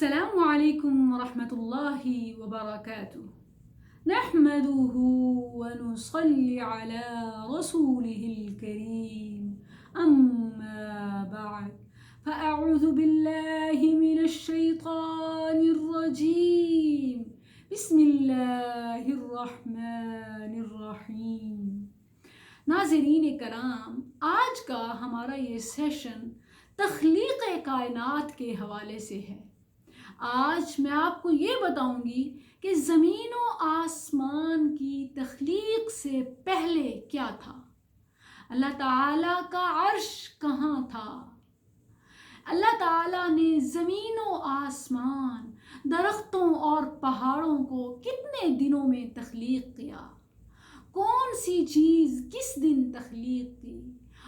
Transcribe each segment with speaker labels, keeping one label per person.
Speaker 1: السلام علیکم ورحمۃ اللہ وبرکاتہ نحمده ونصلي على رسوله الكريم اما بعد فاعوذ باللہ من الشیطان الرجیم بسم اللہ الرحمن الرحیم۔ ناظرین کرام، آج کا ہمارا یہ سیشن تخلیق کائنات کے حوالے سے ہے۔ آج میں آپ کو یہ بتاؤں گی کہ زمین و آسمان کی تخلیق سے پہلے کیا تھا، اللہ تعالیٰ کا عرش کہاں تھا، اللہ تعالیٰ نے زمین و آسمان، درختوں اور پہاڑوں کو کتنے دنوں میں تخلیق کیا، کون سی چیز کس دن تخلیق کی،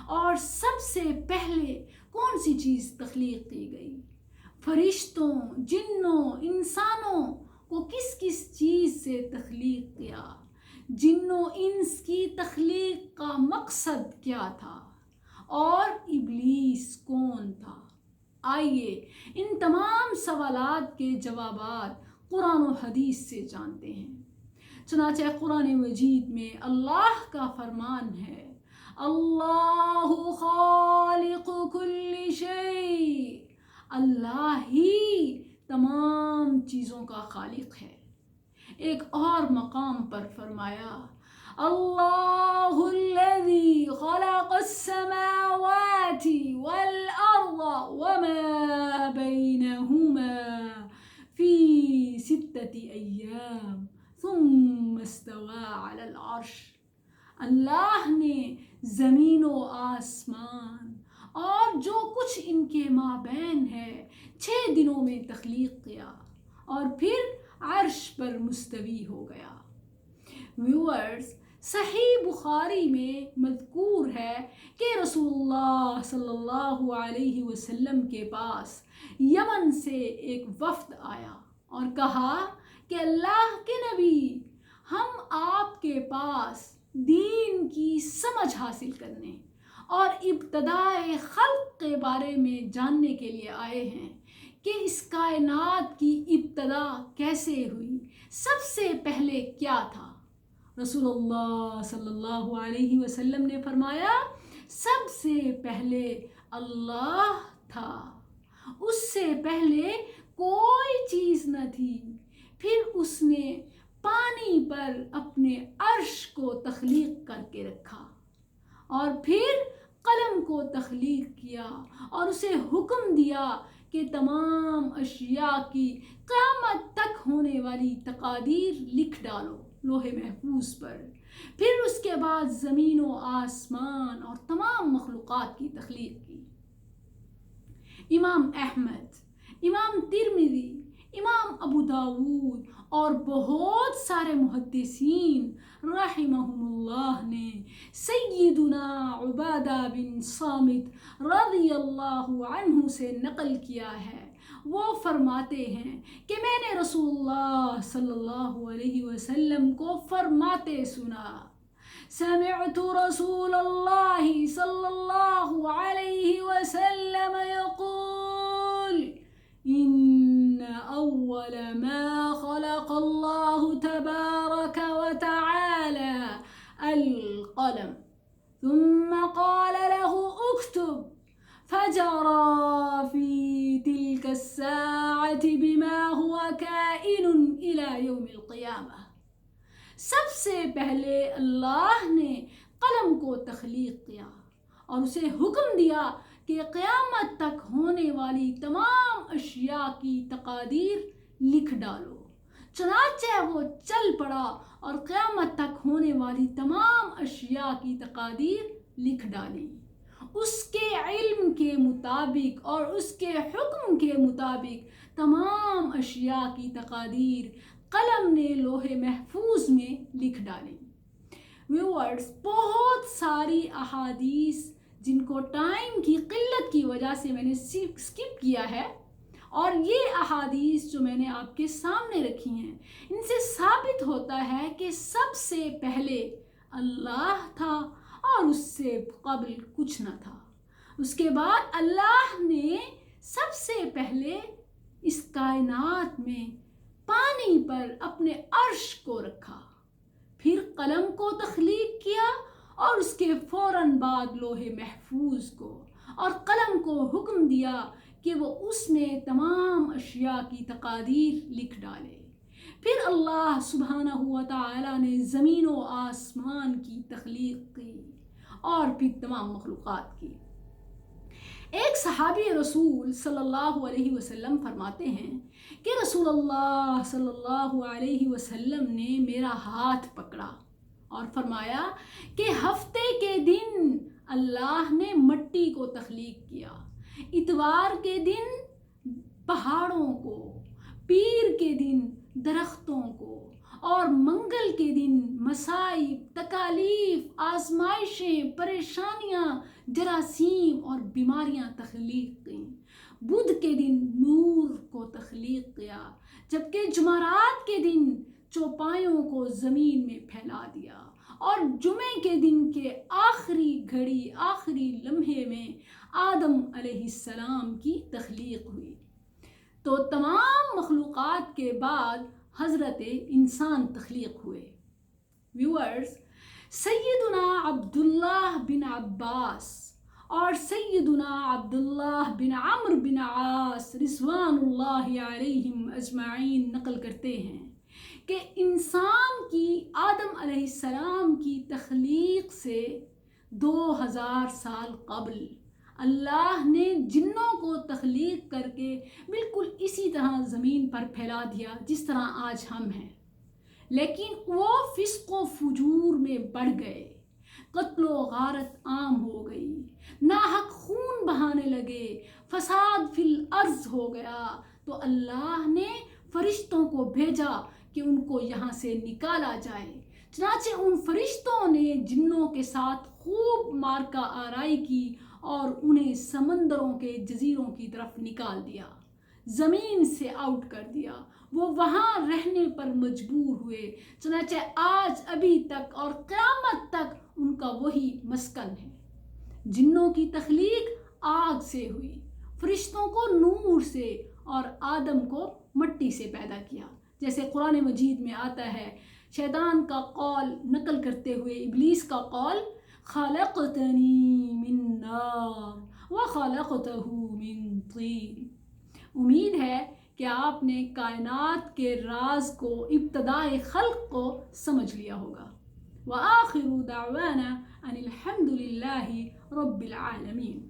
Speaker 1: اور سب سے پہلے کون سی چیز تخلیق کی گئی، فرشتوں، جنوں، انسانوں کو کس کس چیز سے تخلیق کیا، جن و انس کی تخلیق کا مقصد کیا تھا، اور ابلیس کون تھا۔ آئیے ان تمام سوالات کے جوابات قرآن و حدیث سے جانتے ہیں۔ چنانچہ قرآن مجید میں اللہ کا فرمان ہے، اللہ خالق کل شیء، اللہ ہی تمام چیزوں کا خالق ہے۔ ایک اور مقام پر فرمایا، اللہ الذی خلق السماوات والارض وما بینہما فی ستۃ ایام ثم استوى علی العرش۔ اللہ نے زمین و آسمان اور جو کچھ ان کے مابین ہے 6 دنوں میں تخلیق کیا اور پھر عرش پر مستوی ہو گیا۔ ویورز، صحیح بخاری میں مذکور ہے کہ رسول اللہ صلی اللہ علیہ وسلم کے پاس یمن سے ایک وفد آیا اور کہا کہ اللہ کے نبی، ہم آپ کے پاس دین کی سمجھ حاصل کرنے اور ابتدائے خلق کے بارے میں جاننے کے لیے آئے ہیں کہ اس کائنات کی ابتدا کیسے ہوئی، سب سے پہلے کیا تھا۔ رسول اللہ صلی اللہ علیہ وسلم نے فرمایا، سب سے پہلے اللہ تھا، اس سے پہلے کوئی چیز نہ تھی، پھر اس نے پانی پر اپنے عرش کو تخلیق کر کے رکھا اور پھر قلم کو تخلیق کیا اور اسے حکم دیا کہ تمام اشیاء کی قیامت تک ہونے والی تقادیر لکھ ڈالو لوح محفوظ پر۔ پھر اس کے بعد زمین و آسمان اور تمام مخلوقات کی تخلیق کی۔ امام احمد، امام ترمذی، امام ابو داود اور بہت سارے محدثین رحمہم اللہ نے سیدنا عبادہ بن صامت رضی اللہ عنہ سے نقل کیا ہے، وہ فرماتے ہیں کہ میں نے رسول اللہ صلی اللہ علیہ وسلم کو فرماتے سنا، سمعت رسول اللہ صلی اللہ علیہ وسلم یقول، ان اول ما خلق اللہ تبارک وتعالی القلم ثم قال له اكتب فجرى في تلك الساعة بما هو كائن إلى يوم القيامة۔ سب سے پہلے اللہ نے قلم کو تخلیق کیا اور اسے حکم دیا کہ قیامت تک ہونے والی تمام اشیاء کی تقادیر لکھ ڈالو۔ چنانچہ وہ چل پڑا اور قیامت تک ہونے والی تمام اشیاء کی تقادیر لکھ ڈالی۔ اس کے علم کے مطابق اور اس کے حکم کے مطابق تمام اشیاء کی تقادیر قلم نے لوح محفوظ میں لکھ ڈالی۔ ویورز، بہت ساری احادیث جن کو ٹائم کی قلت کی وجہ سے میں نے سکپ کیا ہے، اور یہ احادیث جو میں نے آپ کے سامنے رکھی ہیں، ان سے ثابت ہوتا ہے کہ سب سے پہلے اللہ تھا اور اس سے قبل کچھ نہ تھا۔ اس کے بعد اللہ نے سب سے پہلے اس کائنات میں پانی پر اپنے عرش کو رکھا، پھر قلم کو تخلیق کیا اور اس کے فوراً بعد لوح محفوظ کو، اور قلم کو حکم دیا کہ وہ اس میں تمام اشیاء کی تقادیر لکھ ڈالے۔ پھر اللہ سبحانہ و تعالی نے زمین و آسمان کی تخلیق کی اور پھر تمام مخلوقات کی۔ ایک صحابی رسول صلی اللہ علیہ وسلم فرماتے ہیں کہ رسول اللہ صلی اللہ علیہ وسلم نے میرا ہاتھ پکڑا اور فرمایا کہ ہفتے کے دن اللہ نے مٹی کو تخلیق کیا، اتوار کے دن پہاڑوں کو، پیر کے دن درختوں کو، اور منگل کے دن مصائب، تکالیف، آزمائشیں، پریشانیاں، جراثیم اور بیماریاں تخلیق کیں۔ بدھ کے دن نور کو تخلیق کیا، جبکہ جمعرات کے دن چوپایوں کو زمین میں پھیلا دیا، اور جمعے کے دن کے آخری گھڑی، آخری لمحے میں آدم علیہ السلام کی تخلیق ہوئی۔ تو تمام مخلوقات کے بعد حضرت انسان تخلیق ہوئے۔ ویورز، سیدنا عبداللہ بن عباس اور سیدنا عبداللہ بن عمرو بن عاص رضوان اللہ علیہم اجمعین نقل کرتے ہیں کہ انسان کی آدم علیہ السلام کی تخلیق سے 2000 سال قبل اللہ نے جنوں کو تخلیق کر کے بالکل اسی طرح زمین پر پھیلا دیا جس طرح آج ہم ہیں، لیکن وہ فسق و فجور میں بڑھ گئے، قتل و غارت عام ہو گئی، ناحق خون بہانے لگے، فساد فی الارض ہو گیا، تو اللہ نے فرشتوں کو بھیجا کہ ان کو یہاں سے نکالا جائے۔ چنانچہ ان فرشتوں نے جنوں کے ساتھ خوب مارکہ آرائی کی اور انہیں سمندروں کے جزیروں کی طرف نکال دیا، زمین سے آؤٹ کر دیا۔ وہ وہاں رہنے پر مجبور ہوئے، چنانچہ آج ابھی تک اور قیامت تک ان کا وہی مسکن ہے۔ جنوں کی تخلیق آگ سے ہوئی، فرشتوں کو نور سے اور آدم کو مٹی سے پیدا کیا، جیسے قرآن مجید میں آتا ہے۔ شیطان کا قول نقل کرتے ہوئے ابلیس کا قول، خلقتنی من نار وخلقتہ من طین۔ امید ہے کہ آپ نے کائنات کے راز کو، ابتدائے خلق کو سمجھ لیا ہوگا۔ وآخر دعوانا ان الحمد للہ رب العالمین۔